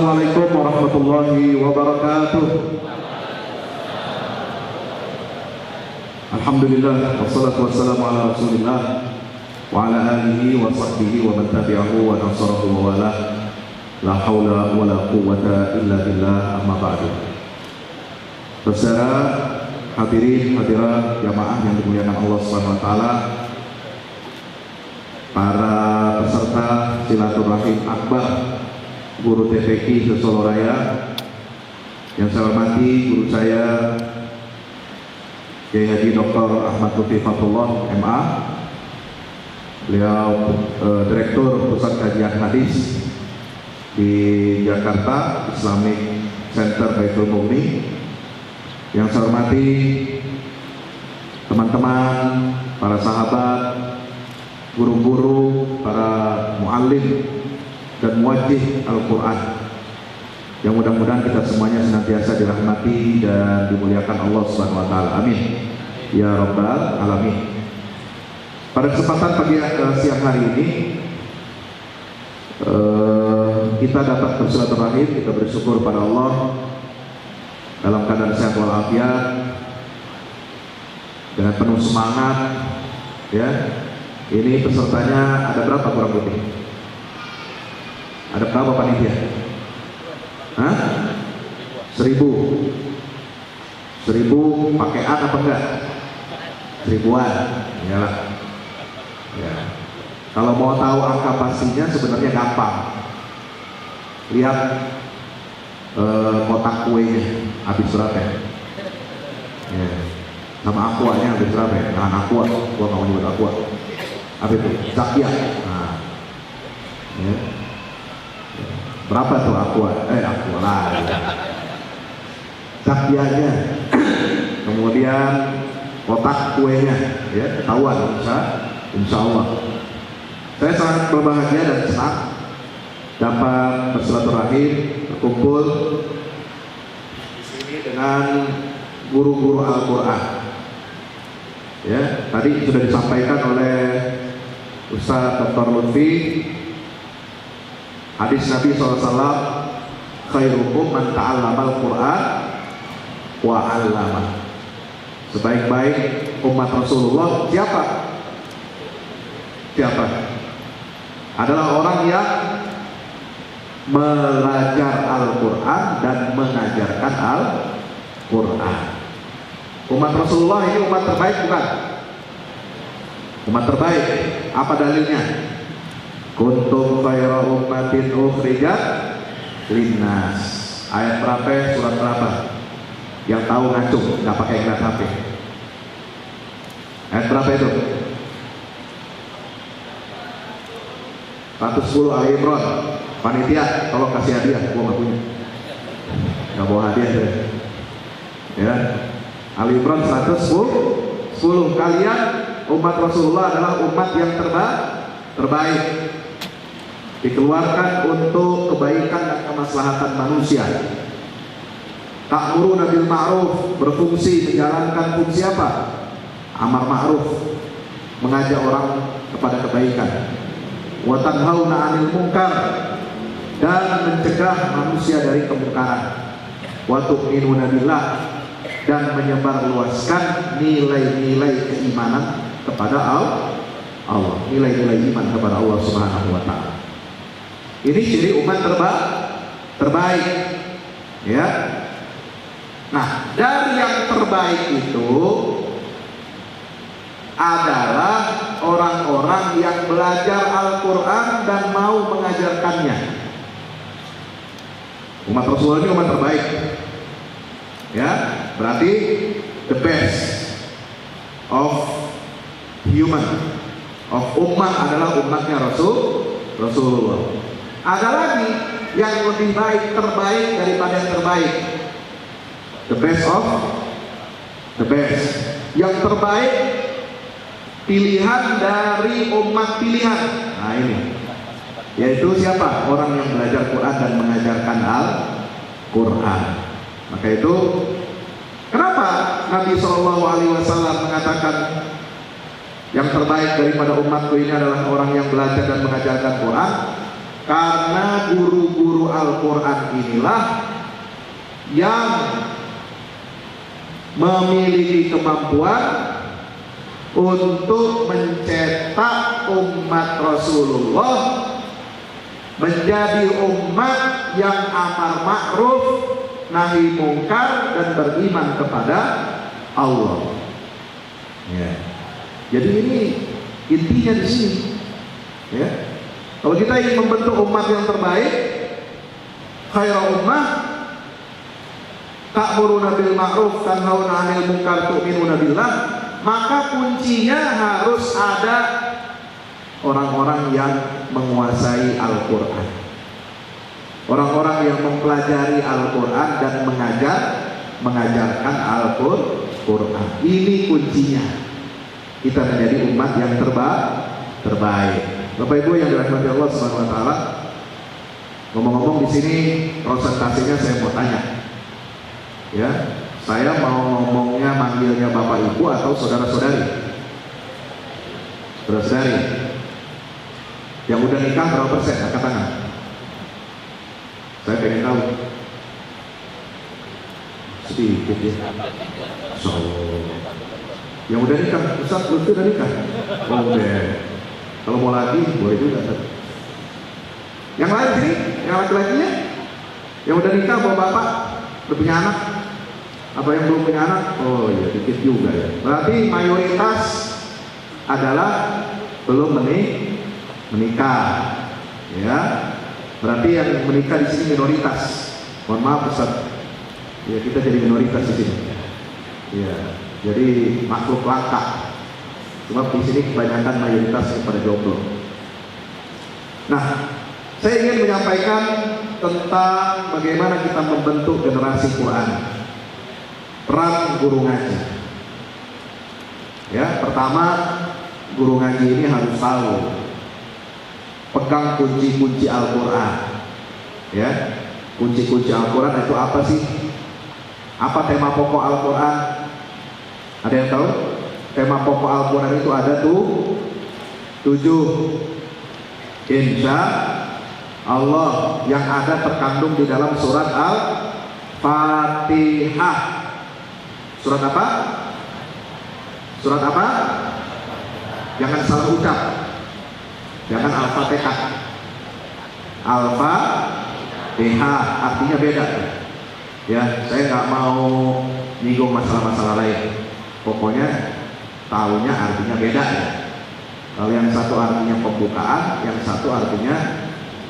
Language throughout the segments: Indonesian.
Assalamualaikum warahmatullahi wabarakatuh. Alhamdulillah, wassalatu wassalamu ala rasulillah wa ala alihi wa sahbihi wa man tabi'ahu wa nasarahu wa wala. La hawla wa la quwwata illa billah, amma ba'du. Saudara hadirin hadirat jamaah yang dimuliakan Allah Subhanahu wa taala, para peserta silaturahim akbar Guru TPQ Solo Raya yang saya hormati, guru saya Kiai Haji Dr. Ahmad Lutfi Fatullah MA, beliau Direktur Pusat Kajian Hadis di Jakarta Islamic Center Baitul Mu'min. Yang saya hormati teman-teman, para sahabat, guru-guru, para muallim dan muwajjih Al-Quran, yang mudah-mudahan kita semuanya senantiasa dirahmati dan dimuliakan Allah Subhanahu wa taala. Amin ya rabbal alamin. Pada kesempatan pagi siang hari ini kita dapat bersilaturahim, kita bersyukur pada Allah dalam keadaan sehat walafiat, dengan penuh semangat. Ya, ini pesertanya ada berapa kurang lebih? Ada berapa panitia? Hah? 1000 pakai A apa enggak? 1000-an. Iyalah. Ya. Kalau mau tahu angka pastinya sebenarnya gampang. Lihat kotak kuenya habis berapa ya? Ya. Sama aquanya habis berapa ya? Nah, aqua, gua nggak mau nyebut aqua. Apa itu? Zakia. Nah. Ya. Berapa tuh aqua lah. Zakianya. Kemudian kotak kuenya, ya, ketahuan insya Allah. Saya sangat berbahagia dan senang dapat bersilaturahim, berkumpul di sini dengan guru-guru Al-Quran. Ya, tadi sudah disampaikan oleh Ustaz Dr. Lutfi, hadis Nabi SAW, khairukum man ta'allamal Quran wa 'allama. Sebaik-baik umat Rasulullah siapa? Adalah orang yang belajar Al-Quran dan mengajarkan Al-Quran. Umat Rasulullah ini umat terbaik bukan? Umat terbaik. Apa dalilnya? Kuntum khairu ummatin ukhrijat linnas. Ayat berapa? Surat berapa? Yang tahu ngacung, nggak pakai ingat HP. Ayat berapa itu? 110 Ali Imran. Panitia, tolong kasih hadiah. Gua nggak punya. Nggak bawa hadiah deh. Ya. Ali Imran 110. Kalian umat Rasulullah adalah umat yang terbaik. Dikeluarkan untuk kebaikan dan kemaslahatan manusia. Ta'muruna bil ma'ruf, berfungsi menjalankan fungsi apa? Amar ma'ruf, mengajak orang kepada kebaikan. Wa tanhauna 'anil munkar, dan mencegah manusia dari kemungkaran. Wa tu'minuna billah, dan menyebarluaskan nilai-nilai keimanan kepada Allah, nilai-nilai iman kepada Allah Subhanahu wa taala. Ini ciri umat terbaik. Ya. Nah, dari yang terbaik itu adalah orang-orang yang belajar Al-Quran dan mau mengajarkannya. Umat Rasulullah ini umat terbaik. Ya, berarti the best of human, of ummah adalah umatnya Rasulullah. Ada lagi yang lebih baik, terbaik daripada yang terbaik. The best of the best. Yang terbaik, pilihan dari umat pilihan. Nah ini, yaitu siapa? Orang yang belajar Quran dan mengajarkan Al-Quran. Maka itu kenapa Nabi SAW mengatakan yang terbaik daripada umatku ini adalah orang yang belajar dan mengajarkan Quran? Karena guru-guru Al-Quran inilah yang memiliki kemampuan untuk mencetak umat Rasulullah menjadi umat yang amar ma'ruf nahi mungkar dan beriman kepada Allah. Ya. Jadi ini intinya di sini. Ya. Kalau kita ingin membentuk umat yang terbaik, khairu ummah ta'muruna bil ma'ruf tanhauna 'anil munkar tu'minuna billah, maka kuncinya harus ada orang-orang yang menguasai Al-Quran, orang-orang yang mempelajari Al-Quran dan mengajarkan Al-Quran. Ini kuncinya kita menjadi umat yang terbaik. Bapak Ibu yang dirahmati Allah Subhanahu wa taala, ngomong-ngomong di sini presentasinya saya mau tanya. Ya, saya mau ngomongnya manggilnya Bapak Ibu atau saudara-saudari? Saudara-saudari. Yang udah nikah berapa persen? Angkat tangan. Saya pengen tahu. Sedikit ya. So, yang udah nikah, Ustaz, lu udah nikah? Oh, udah. Kalau mau lagi, boleh juga. Yang lain sini, yang laki-lakinya, yang udah nikah, bawa bapak, udah punya anak. Apa yang belum punya anak? Oh iya, dikit juga ya. Berarti mayoritas adalah belum menikah. Ya, berarti yang menikah di sini minoritas. Mohon maaf Ustaz. Ya, kita jadi minoritas di sini. Ya, jadi makhluk langka. Sebab di sini kebanyakan mayoritas kepada jomblo. Nah, saya ingin menyampaikan tentang bagaimana kita membentuk generasi Quran. Peran guru ngaji. Ya, pertama guru ngaji ini harus tahu pegang kunci-kunci Al-Quran. Ya, kunci-kunci Al-Quran itu apa sih? Apa tema pokok Al-Quran? Ada yang tahu? Tema pokok Al-Quran itu ada 7. Insya Allah yang ada terkandung di dalam surat Al-Fatihah. Surat apa? Surat apa? Jangan salah ucap. Jangan Al-Fatihah. Al-Fatihah artinya beda. Ya, saya nggak mau nyinggung masalah-masalah lain. Pokoknya tahunya artinya beda ya. Kalau yang satu artinya pembukaan, yang satu artinya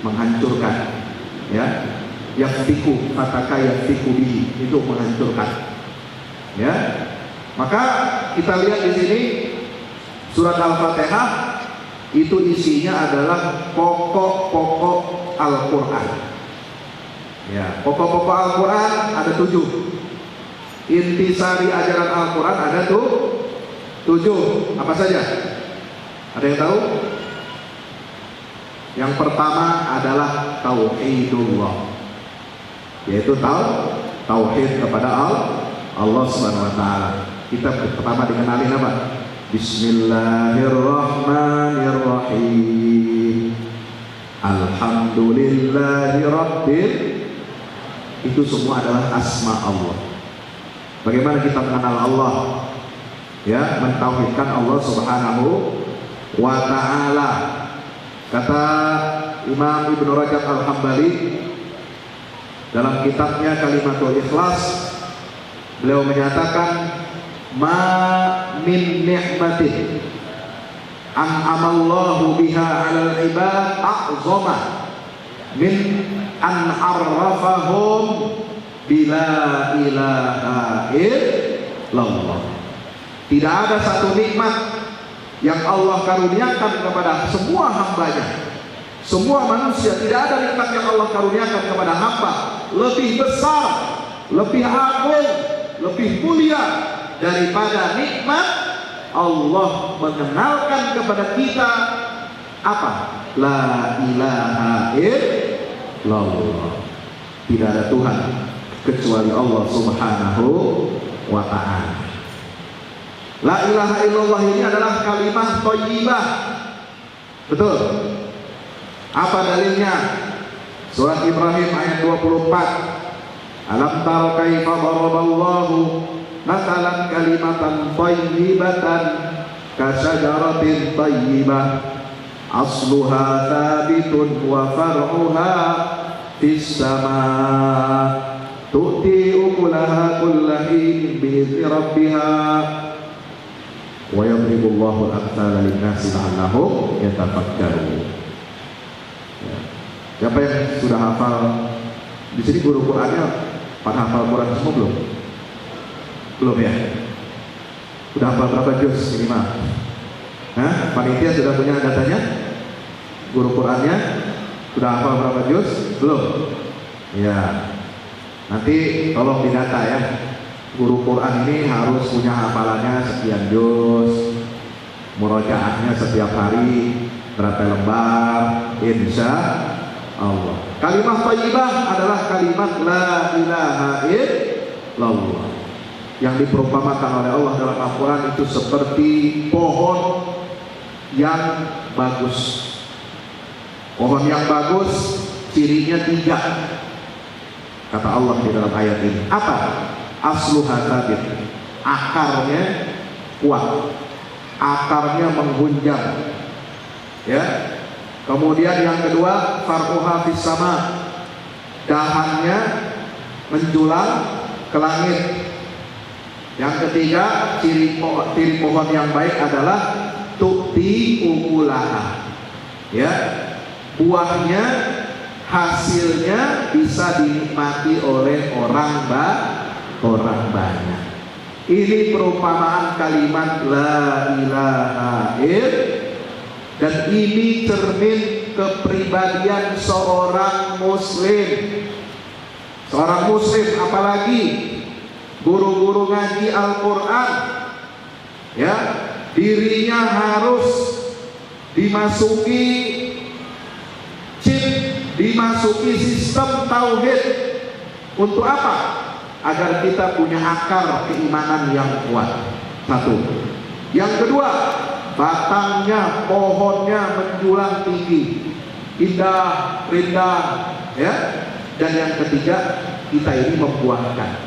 menghancurkan. Ya, yaktiku, kata yaktiku bihi, itu menghancurkan. Ya, maka kita lihat di sini surat Al-Fatihah itu isinya adalah pokok-pokok Al-Quran. Ya, pokok-pokok Al-Quran ada 7. Intisari ajaran Al-Quran ada 7. Apa saja? Ada yang tahu? Yang pertama adalah tauhidullah, yaitu tauhid kepada Allah Subhanahu wa taala. Kita pertama dikenalin apa? Bismillahirrahmanirrahim. Alhamdulillahirabbil. Itu semua adalah asma Allah. Bagaimana kita mengenal Allah? Ya, mentauhidkan Allah Subhanahu wa taala. Kata Imam Ibnu Rajab Al-Hambali dalam kitabnya Kalimatul Ikhlas, beliau menyatakan ma min ni'matin an'amallahu biha 'alal ibad a'zama min an arrafahum bila ilaha illallah. Tidak ada satu nikmat yang Allah karuniakan kepada semua hambanya, semua manusia. Tidak ada nikmat yang Allah karuniakan kepada hamba lebih besar, lebih agung, lebih mulia daripada nikmat Allah mengenalkan kepada kita apa? La ilaha illallah. Tidak ada Tuhan kecuali Allah Subhanahu wa ta'ala. La ilaha illallah ini adalah kalimah thayyibah. Betul. Apa dalilnya? Surat Ibrahim ayat 24. Alam tara kaifa daraballahu mathalan kalimatan thayyibatan kasyajaratin thayyibah asluha thabitun wa far'uha fis samaa tu'ti ukulaha kulla hin bi'izni rabbiha wa yadribullahu al-amthala lin-nasi la'allahum yatafakkarun. Siapa yang sudah hafal di sini guru Qur'annya? Pada hafal Quran semua belum? Belum ya? Sudah hafal berapa juz minimal? Hah? Panitia sudah punya datanya? Guru Qur'annya sudah hafal berapa juz? Belum? Ya. Nanti tolong didata ya. Guru Quran ini harus punya hafalannya sekian juz, murojaahnya setiap hari berapa lembar, insya Allah. Kalimat thayyibah adalah kalimat la ilaha illallah yang diperumpamakan oleh Allah dalam Al-Quran itu seperti pohon yang bagus. Pohon yang bagus cirinya 3, kata Allah di dalam ayat ini. Apa? Asluha thabit, akarnya kuat, akarnya menghunjam, ya. Kemudian yang kedua, far'uha fis sama, dahannya menjulang ke langit. Yang ketiga, ciri pohon yang baik adalah tu'ti ukulaha, ya, buahnya, hasilnya bisa dinikmati oleh orang banyak. Ini perumpamaan kalimat la ilaha illallah. Dan ini cermin kepribadian seorang muslim. Seorang muslim, apalagi guru-guru ngaji Al-Quran, ya, dirinya harus dimasuki chip, dimasuki sistem tauhid. Untuk apa? Agar kita punya akar keimanan yang kuat. Satu. Yang kedua, batangnya, pohonnya menjulang tinggi, indah, rindang, ya. Dan yang ketiga, kita ini membuahkan.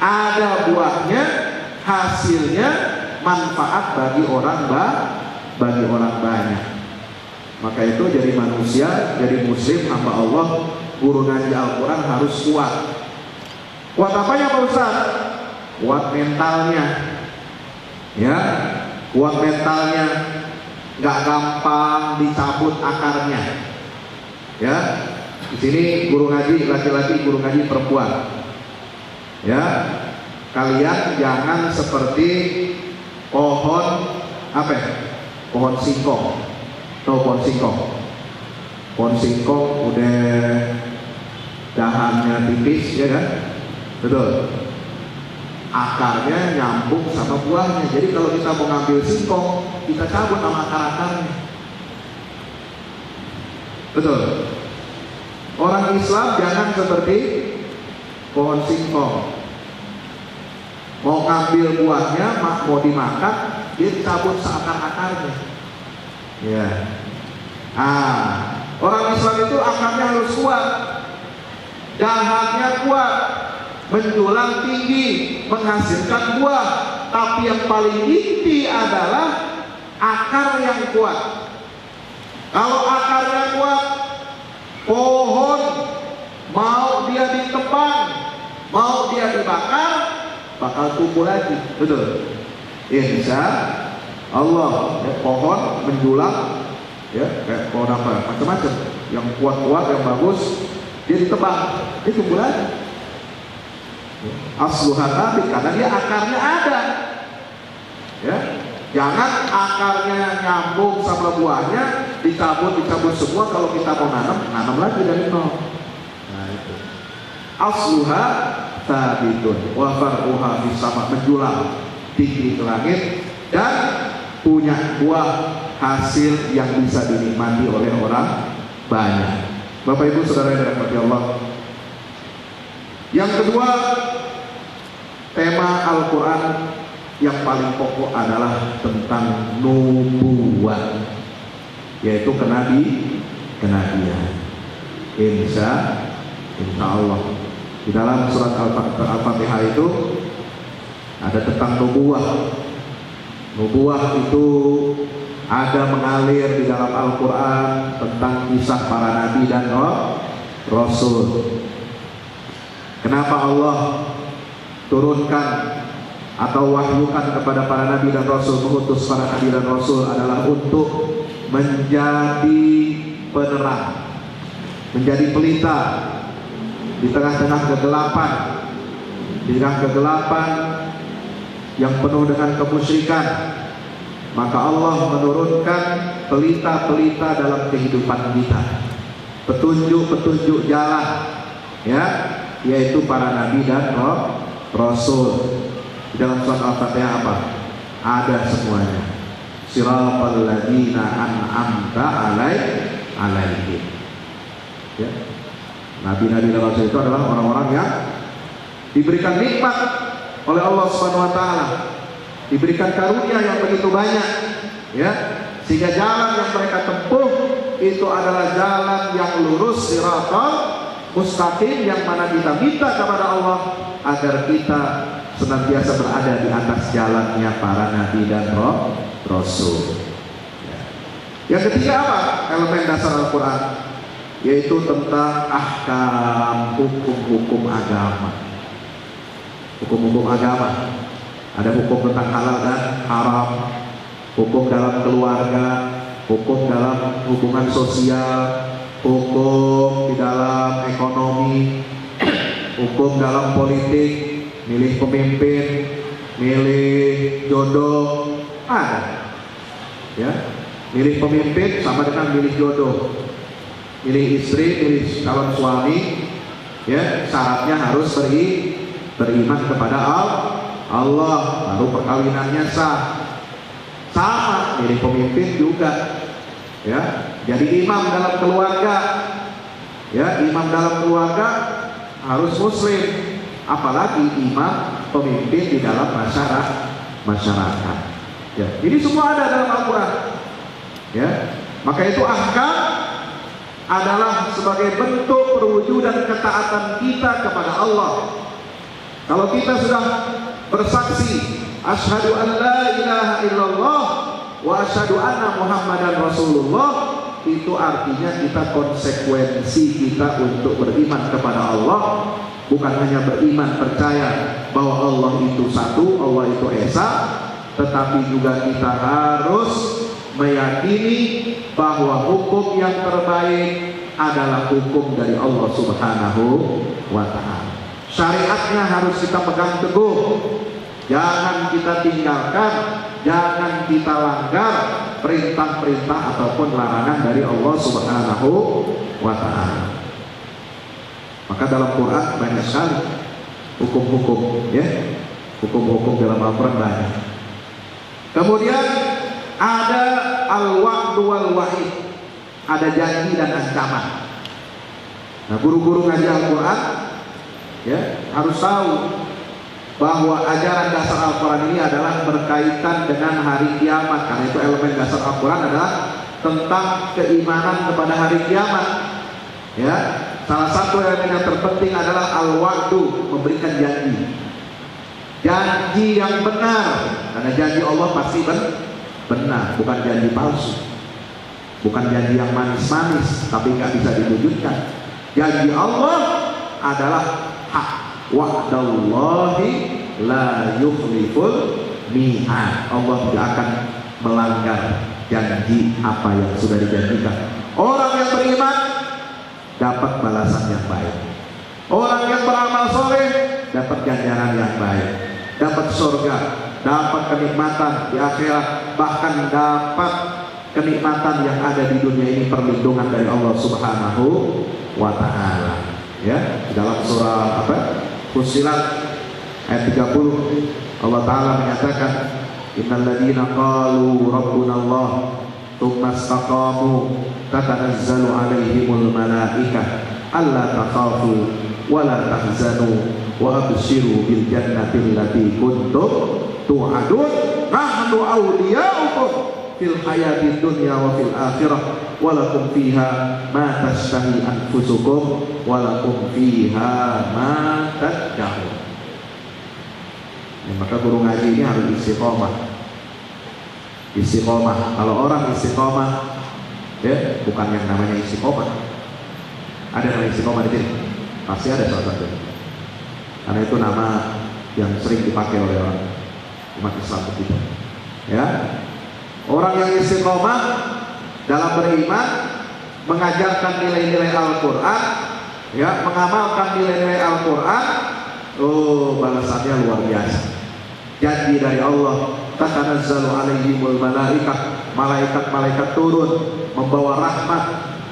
Ada buahnya, hasilnya manfaat bagi orang banyak. Maka itu jadi manusia, jadi muslim, hamba Allah, guru ngaji Al-Quran harus kuat. Kuat apanya Pak Ustaz? Kuat mentalnya, ya. Kuat mentalnya, nggak gampang dicabut akarnya, ya. Di sini guru ngaji laki-laki, guru ngaji perempuan, ya. Kalian jangan seperti pohon apa ya? Pohon singkong. Tahu pohon singkong? Pohon singkong udah dahannya tipis, ya kan? Betul. Akarnya nyambung sama buahnya. Jadi kalau kita mau ngambil singkong, kita cabut sama akar-akarnya. Betul. Orang Islam jangan seperti pohon singkong. Mau ngambil buahnya, mau dimakan, dia cabut seakar-akarnya. Ya. Orang Islam itu akarnya harus kuat, dahannya kuat, menjulang tinggi, menghasilkan buah. Tapi yang paling inti adalah akar yang kuat. Kalau akarnya kuat, pohon mau dia ditebang, mau dia dibakar, bakal tumbuh lagi. Betul. Insya Allah, ya, pohon menjulang, ya, kayak pohon apa, macam-macam. Yang kuat-kuat, yang bagus, dia ditebang, dia tumbuh lagi. Asluha thabit, karena dia akarnya ada, ya. Jangan akarnya nyambung sama buahnya, dicabut semua. Kalau kita mau nanam lagi dari nol. Nah itu. Asluha thabitun wa far'uha fis sama, menjulang tinggi ke langit dan punya buah hasil yang bisa dinikmati oleh orang banyak. Bapak Ibu Saudara yang dirahmati Allah. Yang kedua, tema Al-Quran yang paling pokok adalah tentang nubuwah, yaitu kenabian. Insya Allah. Di dalam surat Al-Fatihah itu ada tentang nubuwah. Nubuwah itu ada mengalir di dalam Al-Quran tentang kisah para nabi dan rasul. Kenapa Allah turunkan atau wahyukan kepada para nabi dan rasul, mengutus para nabi dan rasul adalah untuk menjadi penerang, menjadi pelita di tengah-tengah kegelapan, di tengah kegelapan yang penuh dengan kemusyrikan. Maka Allah menurunkan pelita-pelita dalam kehidupan kita, petunjuk-petunjuk jalan, ya, yaitu para nabi dan rasul. Di dalam surat Al-Fatihah apa? Ada semuanya. Siratal ladzina an'amta alaihim. Ya. Nabi-nabi dan rasul itu adalah orang-orang yang diberikan nikmat oleh Allah Subhanahu wa taala, diberikan karunia yang begitu banyak, ya, sehingga jalan yang mereka tempuh itu adalah jalan yang lurus, siratal mustaqim, yang mana kita minta kepada Allah agar kita senantiasa berada di atas jalannya para nabi dan rasul. Yang ketiga apa? Elemen dasar Al-Quran, yaitu tentang ahkam, hukum-hukum agama. Hukum-hukum agama, ada hukum tentang halal dan haram, hukum dalam keluarga, hukum dalam hubungan sosial, hukum di dalam ekonomi, hukum dalam politik, milih pemimpin, milih jodoh, ada, ya, milih pemimpin sama dengan milih jodoh, milih istri, milih calon suami, ya, syaratnya harus beriman kepada Allah, baru perkawinannya sah. Sama milih pemimpin juga, ya, jadi imam dalam keluarga, ya, imam dalam keluarga harus muslim, apalagi imam pemimpin di dalam masyarakat. Ya, ini semua ada dalam Al-Quran, ya. Maka itu ahkam adalah sebagai bentuk perwujudan ketaatan kita kepada Allah. Kalau kita sudah bersaksi asyhadu an la ilaha illallah wa asyhadu anna muhammadan rasulullah, itu artinya kita konsekuensi kita untuk beriman kepada Allah, bukan hanya beriman percaya bahwa Allah itu satu, Allah itu esa, tetapi juga kita harus meyakini bahwa hukum yang terbaik adalah hukum dari Allah Subhanahu wa ta'ala. Syariatnya harus kita pegang teguh, jangan kita tinggalkan, jangan kita langgar perintah-perintah ataupun larangan dari Allah Subhanahu wa ta'ala. Maka dalam Quran banyak sekali hukum-hukum, ya, hukum-hukum dalam Al-Quran banyak. Kemudian ada al-wa'du wal-wa'id, ada janji dan ancaman. Nah, guru-guru ngaji Al-Quran, ya, harus tahu bahwa ajaran dasar Al-Quran ini adalah berkaitan dengan hari kiamat. Karena itu elemen dasar Al-Quran adalah tentang keimanan kepada hari kiamat, ya. Salah satu elemen yang terpenting adalah al-wa'du, memberikan janji, janji yang benar, karena janji Allah pasti benar, bukan janji palsu, bukan janji yang manis-manis tapi nggak bisa diwujudkan. Janji Allah adalah hak. Wa'dallahi la yukhliful mi'ad. Allah tidak akan melanggar janji apa yang sudah dijanjikan. Orang yang beriman dapat balasan yang baik. Orang yang beramal soleh dapat ganjaran yang baik, dapat surga, dapat kenikmatan di akhirat, bahkan dapat kenikmatan yang ada di dunia ini, perlindungan dari Allah Subhanahu wa ta'ala. Ya, dalam surah apa? Fussilat ayat 30, Allah Ta'ala menyatakan, innal ladzina qalu rabbuna Allah tsumma istaqamu tatanazzalu alaihimul malaikah alla takhafu wa la tahzanu wa abshiru bil jannati allati kuntum tu'adun nahnu awliya'ukum fil hayatid dunya wa fil akhirah walakum fiha ma tashtahi anfusukum walakum fiha ma tad'un. Maka guru ngaji ini harus istiqomah. Istiqomah. Kalau orang istiqomah, ya bukan yang namanya istiqomah. Ada yang istiqomah di sini? Pasti ada salah satu. Karena itu nama yang sering dipakai oleh orang umat Islam kita. Ya, orang yang istiqomah dalam beriman, mengajarkan nilai-nilai Al-Quran, ya, mengamalkan nilai-nilai Al-Quran, oh balasannya luar biasa. Janji dari Allah, tatanazzalu alaihimul malaikah, malaikat-malaikat turun membawa rahmat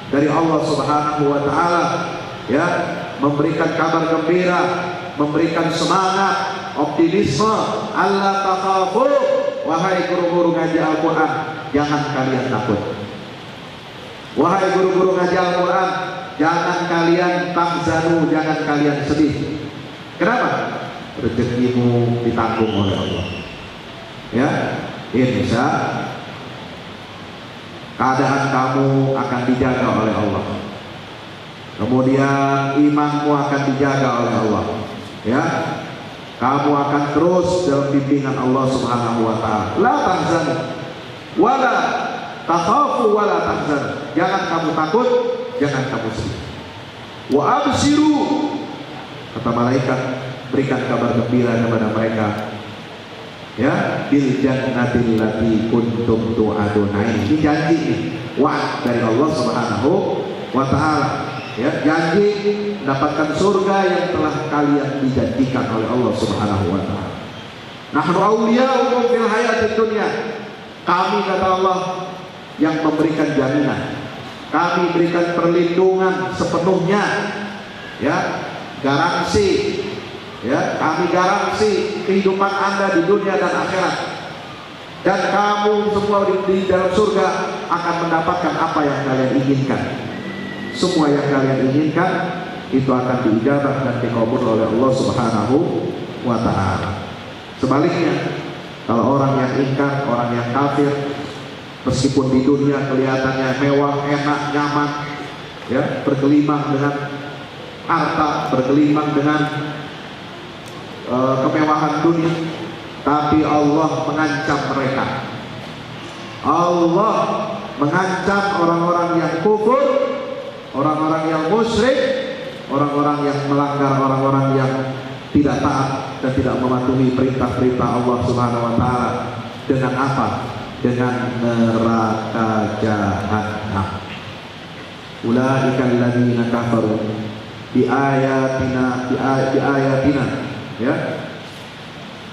dari Allah Subhanahu wa taala, ya, memberikan kabar gembira, memberikan semangat, optimisme. Allah takhafu, wahai guru-guru ngaji Al-Quran, jangan kalian takut. Wahai guru-guru ngaji Al-Quran, jangan kalian tahzanu, jangan kalian sedih. Kenapa? Rezekimu ditanggung oleh Allah. Ya, insya keadaan kamu akan dijaga oleh Allah. Kemudian imanmu akan dijaga oleh Allah. Ya, kamu akan terus dalam bimbingan Allah Subhanahu wa taala. La tahzanu wala takhafu wala tahzan. Jangan kamu takut, jangan kamu sedih. Wa abshiru, kata malaikat, berikan kabar gembira kepada mereka. Ya, bil jannatil lati kuntum tu'adun. Ini janji nih, wa'ad dari Allah Subhanahu wa taala. Ya, janji mendapatkan surga yang telah kalian dijanjikan oleh Allah Subhanahu wa taala. Nahnu awliya'ukum fil hayatid dunya. Kami, kata Allah, yang memberikan jaminan. Kami berikan perlindungan sepenuhnya. Ya, garansi. Ya, kami garansi kehidupan Anda di dunia dan akhirat. Dan kamu semua di dalam surga akan mendapatkan apa yang kalian inginkan. Semua yang kalian inginkan itu akan diijabah dan dikabul oleh Allah Subhanahu wa taala. Sebaliknya, kalau orang yang ingkar, orang yang kafir, meskipun di dunia kelihatannya mewah, enak, nyaman, ya, bergelimang dengan harta, bergelimang dengan kemewahan dunia, tapi Allah mengancam mereka. Allah mengancam orang-orang yang kufur, orang-orang yang musyrik, orang-orang yang melanggar, orang-orang yang tidak taat dan tidak mematuhi perintah-perintah Allah Subhanahu wa taala. Dengan apa? Dengan neraka jahanam. Ulaika alladziina kafaru bi ayatina ya.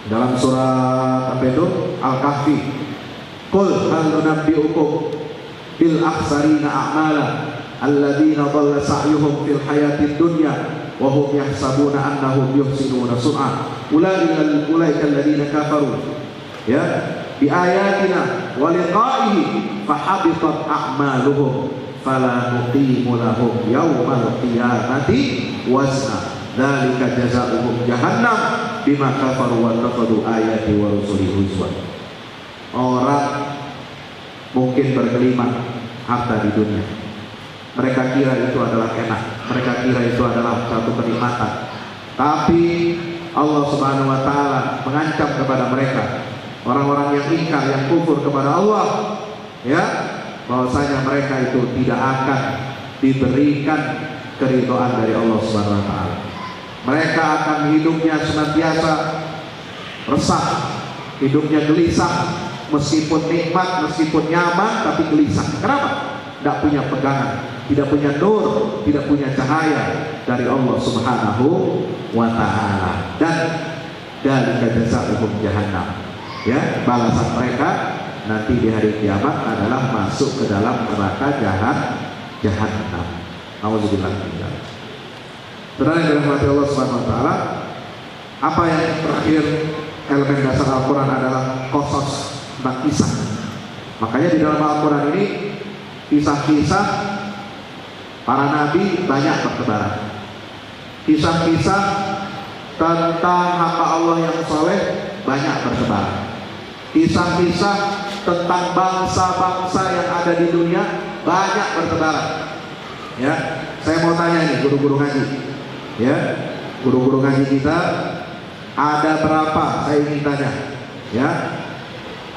Dalam surat apa itu? Al-Kahfi. Qul hal nunabbi'ukum bil akhsarina a'mala alladziina dhalla sa'yuhum fil hayatid dunya wa hum yahsabuna annahum yuhsinuna sun'a. Ulaika alladziina kafaru ya bi ayatina wa liqa'ihi fahabitat a'maluhum fala nuqimu lahum yaumal qiyamati wazna. Dzalika jazaohum jahannam bima kafaru wa taqadu ayati wa rusuli huzwan. Orang mungkin bergelimang harta di dunia. Mereka kira itu adalah enak, mereka kira itu adalah satu kenikmatan. Tapi Allah Subhanahu wa taala mengancam kepada mereka, orang-orang yang ingkar, yang kufur kepada Allah, ya, bahwasanya mereka itu tidak akan diberikan keridhaan dari Allah Subhanahu wa taala. Mereka akan hidupnya senantiasa resah, hidupnya gelisah, meskipun nikmat, meskipun nyaman, tapi gelisah. Kenapa? Tidak punya pegangan, tidak punya nur, tidak punya cahaya dari Allah Subhanahu wa taala. Dan dzalika jazaohum jahannam. Ya, balasan mereka nanti di hari kiamat adalah masuk ke dalam neraka jahanam. Nauzubillah min dzalik. Saudara yang dirahmati Allah Subhanahu wa taala, apa yang terakhir elemen dasar Al-Qur'an adalah qasas, tentang kisah. Makanya di dalam Al-Qur'an ini kisah-kisah para nabi banyak bertebaran. Kisah-kisah tentang hamba Allah yang saleh banyak bertebaran. Kisah-kisah tentang bangsa-bangsa yang ada di dunia banyak bertebaran. Ya, saya mau tanya nih guru-guru ngaji. Ya, guru-guru ngaji kita ada berapa? Saya ingin tanya. Ya,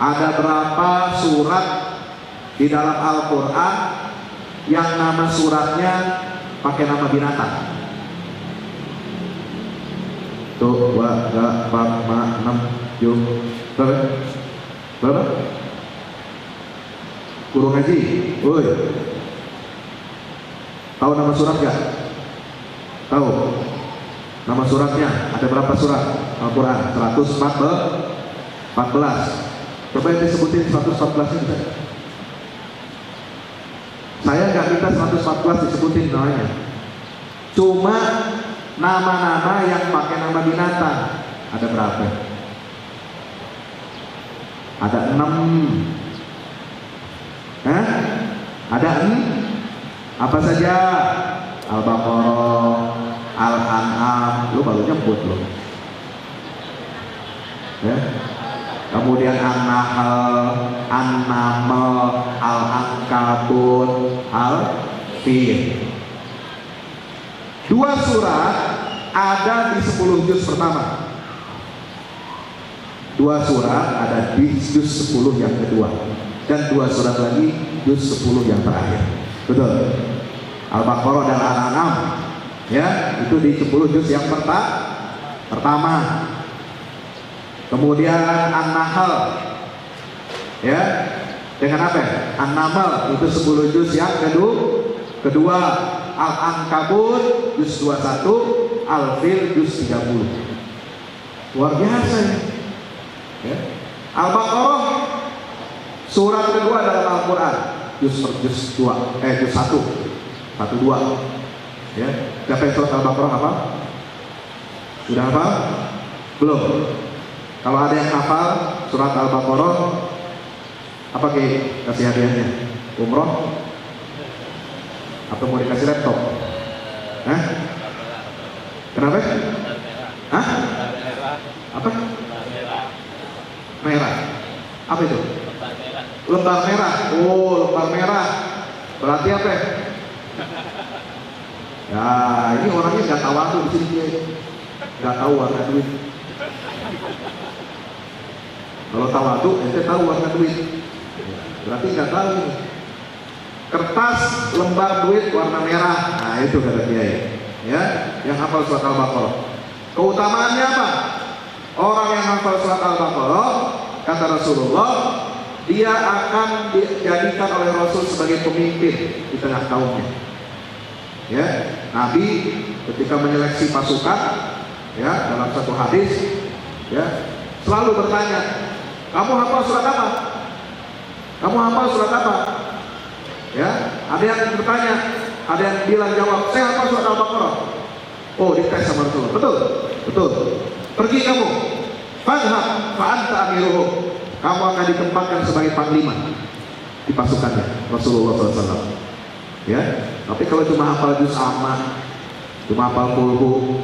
ada berapa surat di dalam Al-Quran yang nama suratnya pakai nama binatang? Tuh, 2, 3, 4, 5, 6, 7, berapa? Guru ngaji, woi, tahu nama surat gak? Tahu? Nama suratnya ada berapa surat Al-Quran? 114. Coba yang disebutin 114 ini. Saya nggak minta 114 disebutin namanya. Cuma nama-nama yang pakai nama binatang ada berapa? Ada 6. Ada 6. Apa saja? Al-Baqarah, Al-An'am, lu baru nyebut lu. Ya. Kemudian An-Nahl, An-Naml, Al-Ankabut, Al-Fil. 2 surat ada di 10 juz pertama. 2 surat ada di juz 10 yang kedua. Dan 2 surat lagi juz 10 yang terakhir. Betul. Al-Baqarah dan Al-An'am, ya, itu di 10 juz yang pertama. Kemudian An-Nahl, ya, dengan apa? An-Naml itu 10 juz yang kedua. Al-Ankabut juz 21, Al-Fil juz 30. Luar biasa ya. Al-Baqarah surat kedua dalam Al-Quran, juz 1, 1, 2. Ya, siapa yang surat Al-Baqarah apa? Sudah apa? Belum. Kalau ada yang hafal surat Al-Baqarah, apa kasih hadiahnya? Umroh? Atau mau dikasih laptop? Hah? Kenapa? Hah? Apa? Merah. Apa itu? Lembar merah. Oh, lembar merah. Berarti apa? Ya, ini orangnya nggak tahu aku di sini, nggak tahu warna duit. Kalau tawadu, ente tahu warna duit. Berarti nggak tahu. Kertas lembar duit warna merah. Nah, itu kata Kiai. Ya, yang hafal surat Al-Baqarah. Keutamaannya apa? Orang yang hafal surat Al-Baqarah, kata Rasulullah, dia akan dijadikan oleh Rasul sebagai pemimpin di tengah kaumnya. Ya, Nabi ketika menyeleksi pasukan, ya, dalam satu hadis, ya, selalu bertanya, kamu hafal surat apa? Kamu hafal surat apa? Ya, ada yang bertanya, ada yang bilang jawab, saya hafal surat Al-Baqarah. Oh, dites sama Rasulullah. Betul, betul. Pergi kamu, fadhhab fa anta amiruhum. Kamu akan ditempatkan sebagai panglima di pasukannya Rasulullah SAW. Ya, tapi kalau cuma hafal juz amma, cuma hafal qulhu,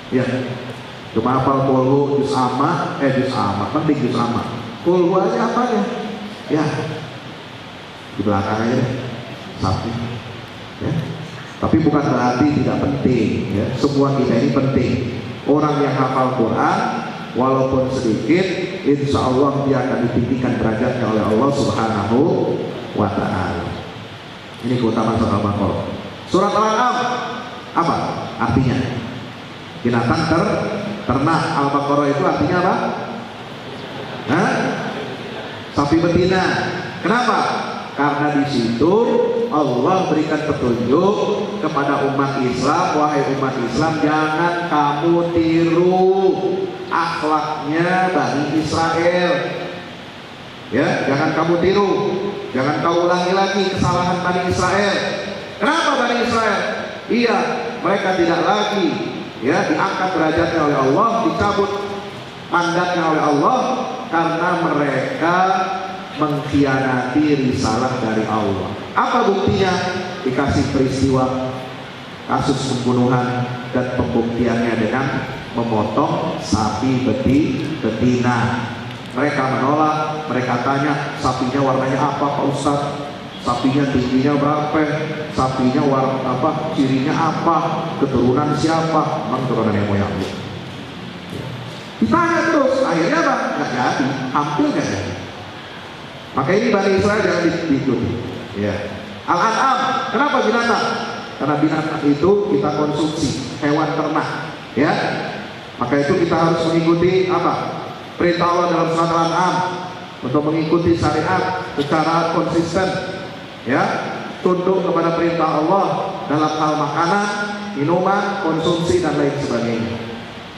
ya, cuma hafal qulhu juz amma, penting juz amma. Qulhu aja apanya? Ya, di belakang aja deh, sapi. Ya. Tapi bukan berarti tidak penting. Ya. Semua kita ini penting. Orang yang hafal Quran, walaupun sedikit, insya Allah dia akan ditinggikan derajatnya oleh Allah Subhanahu wa Ta'ala. Ini keutamaan surat Al-Baqarah. Surat Al-An'am apa artinya? Binatang ternak. Al-Baqarah itu artinya apa? Hah? Sapi betina. Kenapa? Karena di situ Allah berikan petunjuk kepada umat Islam, wahai umat Islam, jangan kamu tiru akhlaknya Bani Israel. Ya, jangan kamu tiru, jangan kau ulangi lagi kesalahan Bani Israel. Kenapa Bani Israel? Iya, mereka tidak lagi, ya, diangkat derajatnya oleh Allah, dicabut mandatnya oleh Allah karena mereka mengkhianati risalah dari Allah. Apa buktinya? Dikasih peristiwa kasus pembunuhan dan pembuktiannya dengan memotong sapi betina. Mereka menolak, mereka tanya, sapinya warnanya apa Pak Ustaz? Sapinya tingginya berapa? Sapinya warna apa? Cirinya apa? Keturunan siapa? Memang keturunan yang moyangnya. Ditanya terus, akhirnya apa? Nggak jadi, hampir nggak jadi. Maka ini Bani Israel jangan diikuti. Ya. Al-An'am, kenapa binatang? Karena binatang itu kita konsumsi, hewan ternak. Ya. Maka itu kita harus mengikuti apa? Perintah Allah dalam surat Al-An'am untuk mengikuti syariat secara konsisten. Ya, tunduk kepada perintah Allah dalam hal makanan, minuman, konsumsi dan lain sebagainya.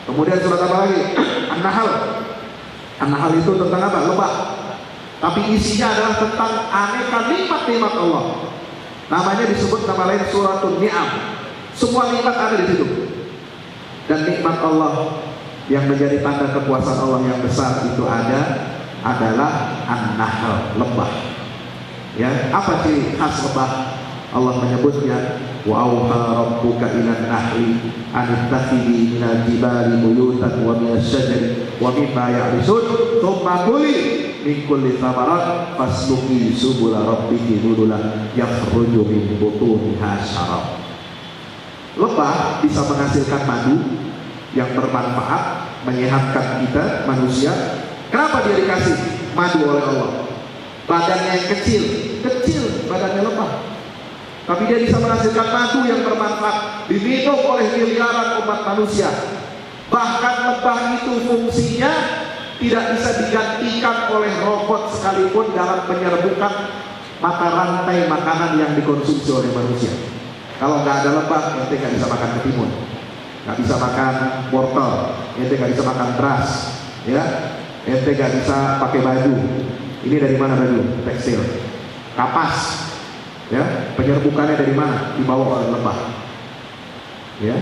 Kemudian surat apa lagi? An-Nahl. An-Nahl itu tentang apa? Lebah. Tapi isinya adalah tentang aneka nikmat-nikmat Allah. Namanya disebut nama lain Suratul Ni'am. Semua nikmat ada di situ. Dan nikmat Allah yang menjadi tanda kekuasaan Allah yang besar itu adalah An-Nahl, lebah. Ya, apa ciri khas lebah? Allah menyebutnya, wa auha rabbuka ilan nahli anittakhidhi minal jibali buyutan wa minasy syajari wa mimma ya'risun tsumma kuli min kulli thamarat fasluki subula rabbiki dzulula yakhruju min butuniha syarab. Lebah bisa menghasilkan madu yang bermanfaat, menyehatkan kita manusia. Kenapa dia dikasih madu oleh Allah? Badannya yang kecil badannya lebah, tapi dia bisa menghasilkan madu yang bermanfaat, diminum oleh miliaran umat manusia. Bahkan lebah itu fungsinya tidak bisa digantikan oleh robot sekalipun dalam menyerbukan mata rantai makanan yang dikonsumsi oleh manusia. Kalau nggak ada lebah, ente nggak bisa makan ketimun, nggak bisa makan wortel, ente nggak bisa makan beras, ya, ente nggak bisa pakai baju. Ini dari mana baju? Tekstil, kapas, ya, penyerbukannya dari mana? Dibawa oleh lebah. Ya,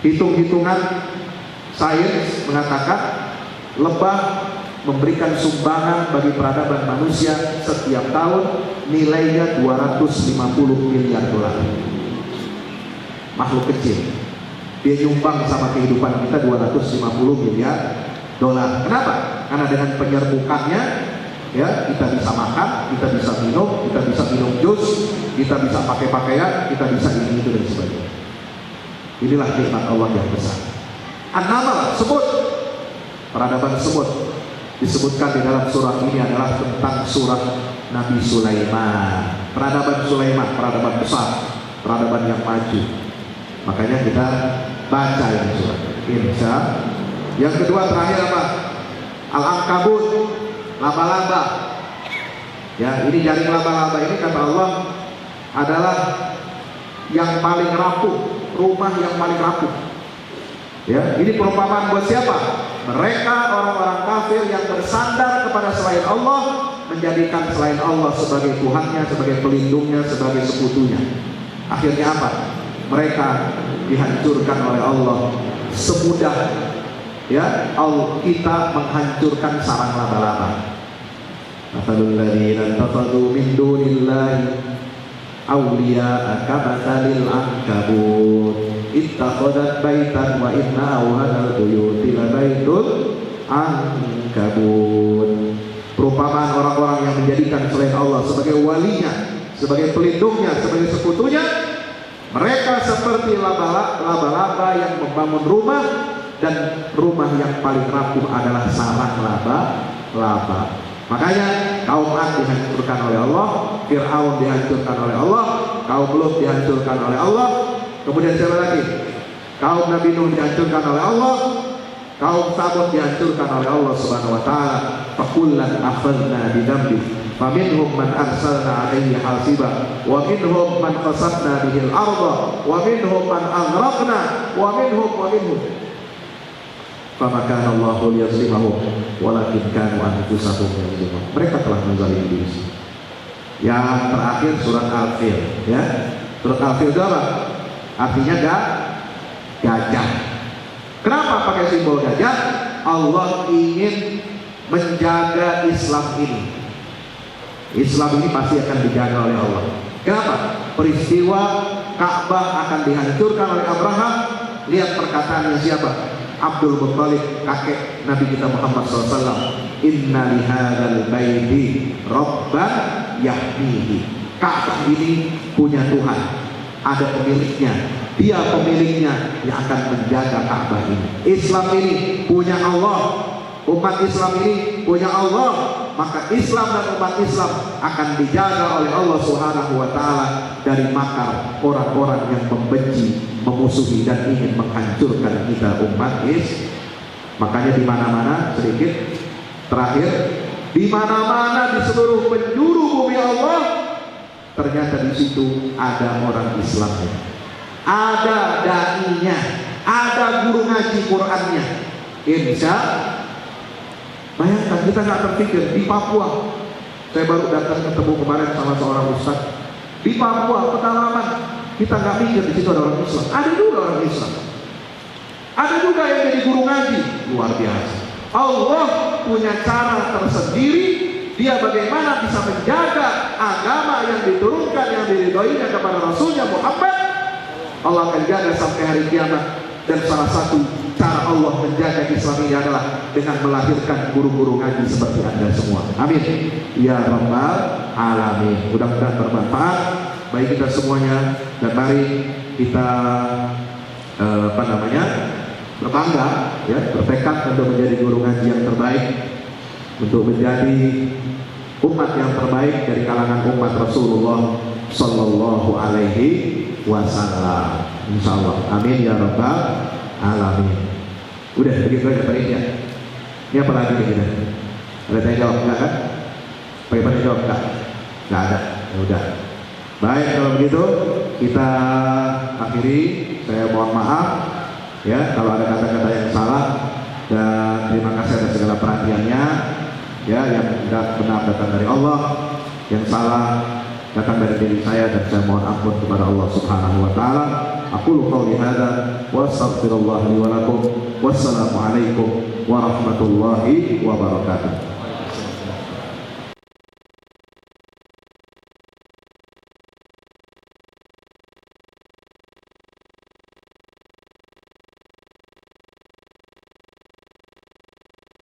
hitung-hitungan sains mengatakan lebah memberikan sumbangan bagi peradaban manusia setiap tahun nilainya 250 miliar dolar. Makhluk kecil, dia nyumbang sama kehidupan kita 250 miliar dolar. Kenapa? Karena dengan penyerbukannya, ya, kita bisa makan, kita bisa minum jus, kita bisa pakai pakaian, kita bisa ini itu dan sebagainya. Inilah nikmat Allah yang besar. An-Naml, sebut peradaban semut disebutkan di dalam surah ini adalah tentang surah Nabi Sulaiman. Peradaban Sulaiman, peradaban besar, peradaban yang maju. Makanya kita baca ini surah. Insya. Yang kedua terakhir apa? Al-Ankabut, laba-laba. Ya, ini jaring laba-laba ini kata Allah adalah yang paling rapuh, rumah yang paling rapuh. Ya, ini perumpamaan buat siapa? Mereka orang-orang kafir yang bersandar kepada selain Allah, menjadikan selain Allah sebagai Tuhannya, sebagai pelindungnya, sebagai sekutunya. Akhirnya apa? Mereka dihancurkan oleh Allah semudah, ya, kita menghancurkan sarang laba-laba. Mathalul ladzina takhadhu min dunillahi awliya'a kamathalil ankabut ittakhadhat baitan wa inna awhanal buyuti labaitul ankabut. Perumpamaan orang-orang yang menjadikan selain Allah sebagai walinya, sebagai pelindungnya, sebagai sekutunya, mereka seperti laba-laba yang membangun rumah, dan rumah yang paling rapuh adalah sarang laba-laba. Makanya kaum Ad dihancurkan oleh Allah, Fir'aun dihancurkan oleh Allah, kaum Lut dihancurkan oleh Allah. Kemudian siapa lagi? Kaum Nabi Nuh dihancurkan oleh Allah, kaum Tsamud dihancurkan oleh Allah Subhanahu wa taala. Fakullan akhadna bidambi faminhum man arsalna alaihi hasiba wa minhum man khasafna bihil arda wa minhum man aghraqna wa minhum famakana Allahu liyazlimahum walakin kanu anfusahum yazlimun. Mereka telah menzalimi diri. Yang terakhir surat Al-Fil, ya. Surat Al-Fil itu apa? Artinya gajah. Kenapa pakai simbol gajah? Allah ingin menjaga Islam ini. Islam ini pasti akan dijaga oleh Allah. Kenapa? Peristiwa Ka'bah akan dihancurkan oleh Abraham. Lihat perkataannya siapa? Abdul Muttalib, kakek Nabi kita Muhammad SAW. inna lihadzal baiti rabban yahmihi. Ka'bah ini punya Tuhan, ada pemiliknya, dia pemiliknya yang akan menjaga Ka'bah ini. Islam ini punya Allah, umat Islam ini punya Allah, maka Islam dan umat Islam akan dijaga oleh Allah Subhanahu wa taala dari makar orang-orang yang membenci, memusuhi dan ingin menghancurkan kita umat Islam. Makanya di mana-mana, sedikit terakhir, di mana-mana di seluruh penjuru bumi Allah, ternyata di situ ada orang Islamnya, ada dai-nya, ada guru ngaji Qur'annya. Insya, bayangkan, kita nggak terpikir di Papua. Saya baru datang ketemu kemarin sama seorang ustaz di Papua pedalaman. Kita nggak mikir di situ ada orang Islam. Ada juga orang Islam. Ada juga yang jadi guru ngaji. Luar biasa. Allah punya cara tersendiri. Dia bagaimana bisa menjaga agama yang diturunkan, yang diridhoinya kepada Rasulnya Muhammad. Allah akan jaga sampai hari kiamat. Dan salah satu cara Allah menjaga Islam ini adalah dengan melahirkan guru-guru ngaji seperti Anda semua. Amin ya rabbal alamin. Mudah-mudahan bermanfaat bagi kita semuanya, dan mari kita berbangga, ya, bertekad untuk menjadi guru ngaji yang terbaik, untuk menjadi umat yang terbaik dari kalangan umat Rasulullah Sallallahu Alaihi Wasallam. Insyaallah. Amin ya rabbal alamin. Udah begitu aja Pak ya. Ini apa lagi kita? Ada tanya jawab enggak kan? Bagaimana jawab enggak? Enggak ada. Ya udah. Baik, kalau begitu kita akhiri. Saya mohon maaf ya kalau ada kata-kata yang salah, dan terima kasih atas segala perhatiannya. Ya, yang benar datang dari Allah, yang salah datang dari diri saya, dan saya mohon ampun kepada Allah Subhanahu wa taala. Aqulu qouli hadza wa astaghfirullah li wa lakum. Wassalamu alaikum warahmatullahi wabarakatuh.